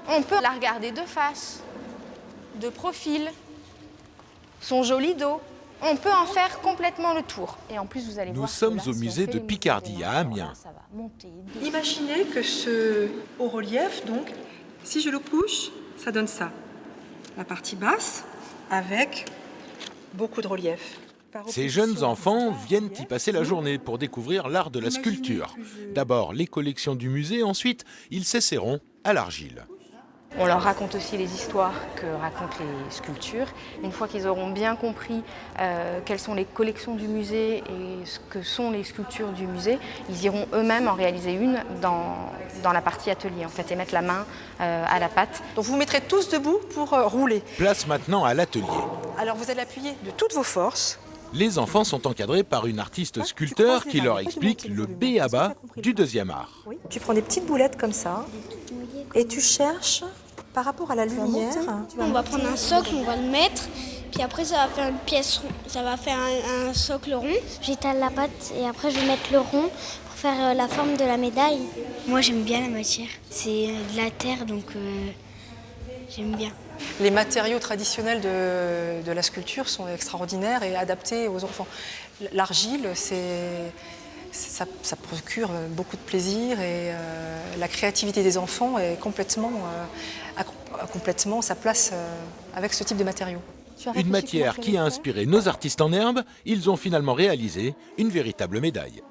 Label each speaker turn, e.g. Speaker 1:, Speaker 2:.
Speaker 1: On peut la regarder de face, de profil, son joli dos. On peut en faire complètement le tour. Et en plus, vous allez voir.
Speaker 2: Nous sommes au musée de Picardie à Amiens.
Speaker 3: Imaginez que ce haut relief, donc, si je le pousse, ça donne ça. La partie basse, avec beaucoup de relief.
Speaker 2: Ces jeunes enfants viennent y passer la journée pour découvrir l'art de la sculpture. D'abord les collections du musée, ensuite ils s'essaieront à l'argile.
Speaker 1: On leur raconte aussi les histoires que racontent les sculptures. Une fois qu'ils auront bien compris quelles sont les collections du musée et ce que sont les sculptures du musée, ils iront eux-mêmes en réaliser une dans la partie atelier en fait, et mettre la main à la pâte.
Speaker 3: Donc vous vous mettrez tous debout pour rouler.
Speaker 2: Place maintenant à l'atelier.
Speaker 3: Alors vous allez appuyer de toutes vos forces.
Speaker 2: Les enfants sont encadrés par une artiste sculpteur qui leur explique le b.a.-ba du deuxième art.
Speaker 3: Oui. Tu prends des petites boulettes comme ça et tu cherches par rapport à la lumière.
Speaker 4: On va prendre un socle, on va le mettre, puis après ça va faire une pièce, ça va faire un socle rond.
Speaker 5: J'étale la pâte et après je vais mettre le rond pour faire la forme de la médaille.
Speaker 4: Moi j'aime bien la matière, c'est de la terre donc j'aime bien.
Speaker 3: Les matériaux traditionnels de la sculpture sont extraordinaires et adaptés aux enfants. L'argile, ça procure beaucoup de plaisir et la créativité des enfants est a complètement sa place avec ce type de matériaux.
Speaker 2: Une matière qui a inspiré nos artistes en herbe, ils ont finalement réalisé une véritable médaille.